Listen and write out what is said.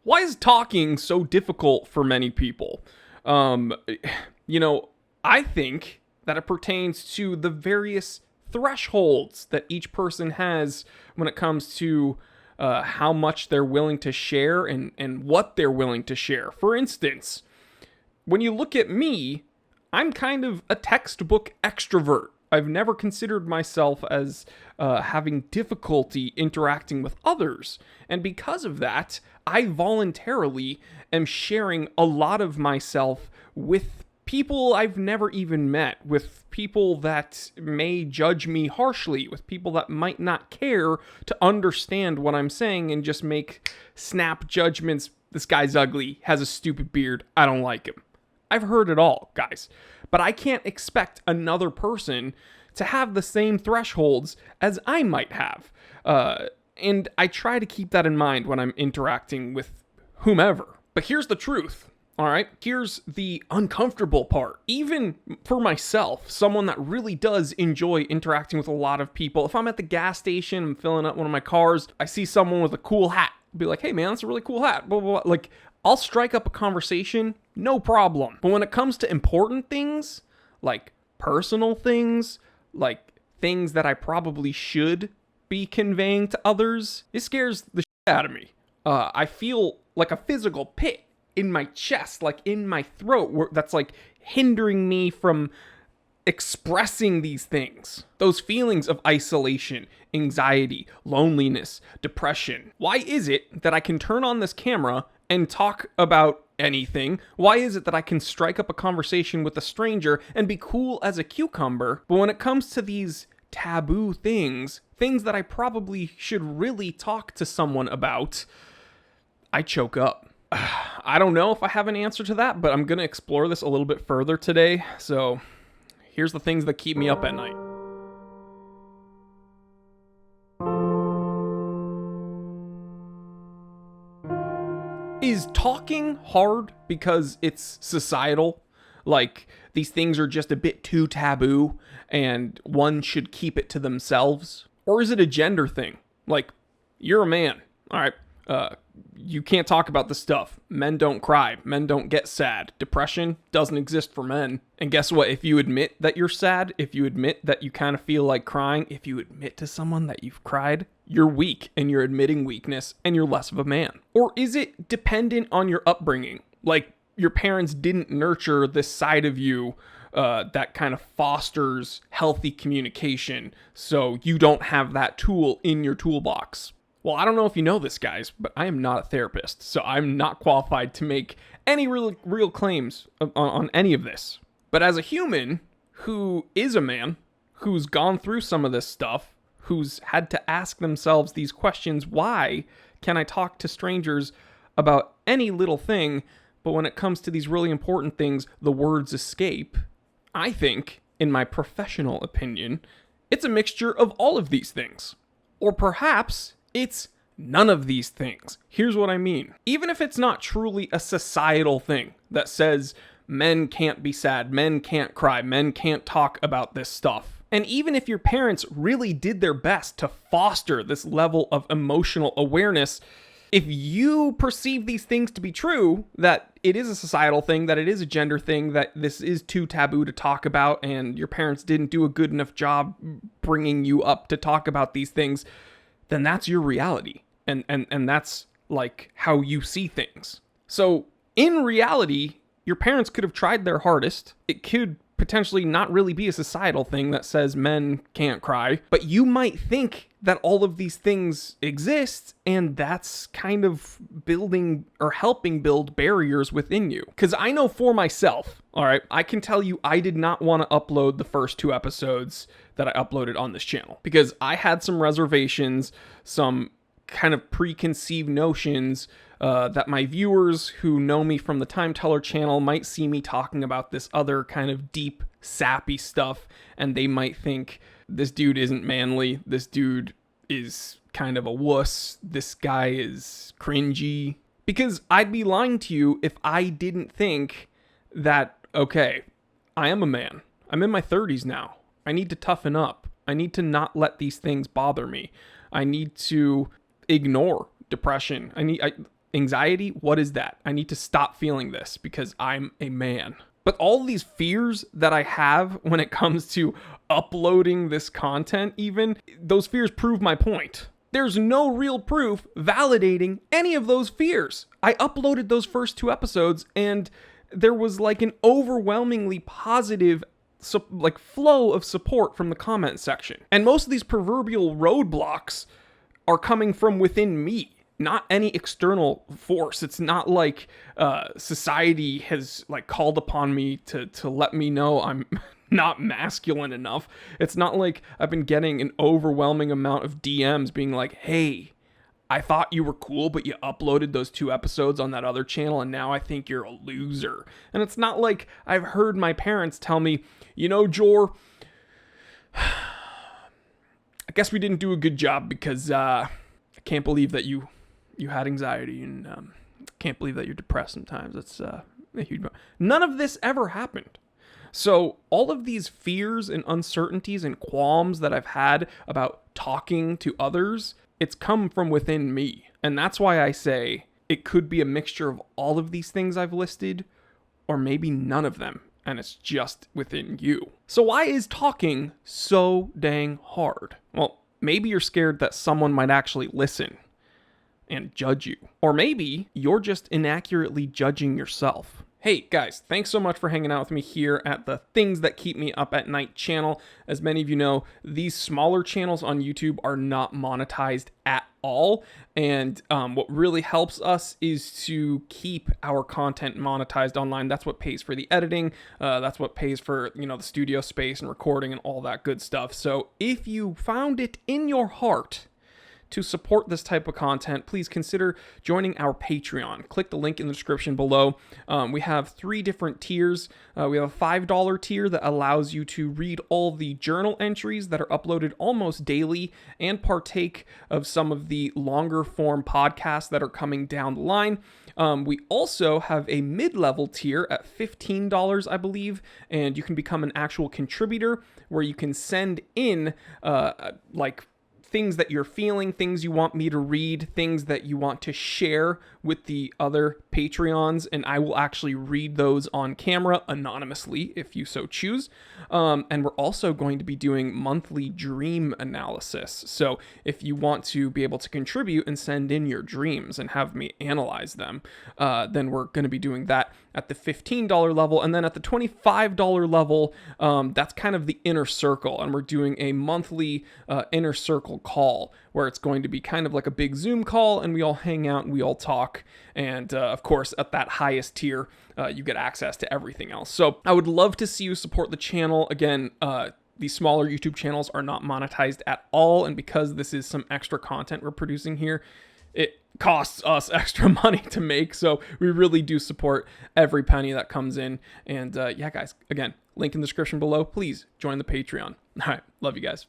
Why is talking so difficult for many people? Um, you know, I think that it pertains to the various thresholds that each person has when it comes to how much they're willing to share and what they're willing to share. For instance, when you look at me, I'm kind of a textbook extrovert. I've never considered myself as having difficulty interacting with others. And because of that, I voluntarily am sharing a lot of myself with people I've never even met, with people that may judge me harshly, with people that might not care to understand what I'm saying and just make snap judgments. This guy's ugly, has a stupid beard, I don't like him. I've heard it all, guys. But I can't expect another person to have the same thresholds as I might have. And I try to keep that in mind when I'm interacting with whomever. But here's the truth. All right, here's the uncomfortable part. Even for myself, someone that really does enjoy interacting with a lot of people, if I'm at the gas station, I'm filling up one of my cars, I see someone with a cool hat, I'll be like, hey man, that's a really cool hat, blah, blah, blah. Like, I'll strike up a conversation, no problem. But when it comes to important things, like personal things, like things that I probably should be conveying to others, it scares the shit out of me. I feel like a physical pit in my chest, like in my throat, that's like hindering me from expressing these things. Those feelings of isolation, anxiety, loneliness, depression. Why is it that I can turn on this camera and talk about anything? Why is it that I can strike up a conversation with a stranger and be cool as a cucumber? But when it comes to these taboo things, things that I probably should really talk to someone about, I choke up. I don't know if I have an answer to that, but I'm going to explore this a little bit further today. So here's the things that keep me up at night. Is talking hard because it's societal? Like, these things are just a bit too taboo and one should keep it to themselves? Or is it a gender thing? Like, you're a man. All right. You can't talk about this stuff. Men don't cry. Men don't get sad. Depression doesn't exist for men. And guess what? If you admit that you're sad, if you admit that you kind of feel like crying, if you admit to someone that you've cried, you're weak and you're admitting weakness and you're less of a man. Or is it dependent on your upbringing? Like, your parents didn't nurture this side of you that kind of fosters healthy communication, so you don't have that tool in your toolbox. Well, I don't know if you know this, guys, but I am not a therapist, so I'm not qualified to make any real claims on any of this. But as a human who is a man, who's gone through some of this stuff, who's had to ask themselves these questions, why can I talk to strangers about any little thing, but when it comes to these really important things, the words escape? I think, in my professional opinion, it's a mixture of all of these things. Or perhaps it's none of these things. Here's what I mean. Even if it's not truly a societal thing that says men can't be sad, men can't cry, men can't talk about this stuff, and even if your parents really did their best to foster this level of emotional awareness, if you perceive these things to be true, that it is a societal thing, that it is a gender thing, that this is too taboo to talk about, and your parents didn't do a good enough job bringing you up to talk about these things, then that's your reality. And that's like how you see things. So in reality, your parents could have tried their hardest. It could potentially not really be a societal thing that says men can't cry, but you might think that all of these things exist, and that's kind of building or helping build barriers within you. Because I know for myself, all right, I can tell you I did not want to upload the first 2 episodes that I uploaded on this channel, because I had some reservations, some kind of preconceived notions that my viewers who know me from the Time Teller channel might see me talking about this other kind of deep, sappy stuff, and they might think, this dude isn't manly, this dude is kind of a wuss, this guy is cringy. Because I'd be lying to you if I didn't think that, okay, I am a man. I'm in my 30s now. I need to toughen up. I need to not let these things bother me. I need to ignore depression. Anxiety, what is that? I need to stop feeling this because I'm a man. But all these fears that I have when it comes to uploading this content, even, those fears prove my point. There's no real proof validating any of those fears. I uploaded those first 2 episodes and there was like an overwhelmingly positive flow of support from the comment section. And most of these proverbial roadblocks are coming from within me, not any external force. It's not like society has like called upon me to let me know I'm not masculine enough. It's not like I've been getting an overwhelming amount of DMs being like, hey, I thought you were cool, but you uploaded those 2 episodes on that other channel and now I think you're a loser. And it's not like I've heard my parents tell me, you know, Jor, I guess we didn't do a good job because I can't believe that you had anxiety and can't believe that you're depressed sometimes. That's a huge... None of this ever happened. So all of these fears and uncertainties and qualms that I've had about talking to others, it's come from within me. And that's why I say it could be a mixture of all of these things I've listed, or maybe none of them, and it's just within you. So why is talking so dang hard? Well, maybe you're scared that someone might actually listen and judge you. Or maybe you're just inaccurately judging yourself. Hey guys, thanks so much for hanging out with me here at the Things That Keep Me Up at Night channel. As many of you know, these smaller channels on YouTube are not monetized at all. And what really helps us is to keep our content monetized online. That's what pays for the editing. That's what pays for, the studio space and recording and all that good stuff. So if you found it in your heart to support this type of content, please consider joining our Patreon. Click the link in the description below. We have 3 different tiers. We have a $5 tier that allows you to read all the journal entries that are uploaded almost daily and partake of some of the longer form podcasts that are coming down the line. We also have a mid-level tier at $15, I believe, and you can become an actual contributor where you can send in things that you're feeling, things you want me to read, things that you want to share with the other Patreons, and I will actually read those on camera anonymously if you so choose. And we're also going to be doing monthly dream analysis. So if you want to be able to contribute and send in your dreams and have me analyze them, then we're going to be doing that at the $15 level. And then at the $25 level, that's kind of the inner circle. And we're doing a monthly inner circle call where it's going to be kind of like a big Zoom call and we all hang out and we all talk. And of course, at that highest tier, you get access to everything else. So I would love to see you support the channel. Again, these smaller YouTube channels are not monetized at all. And because this is some extra content we're producing here, it costs us extra money to make. So we really do support every penny that comes in. And yeah, guys, again, link in the description below. Please join the Patreon. All right. Love you guys.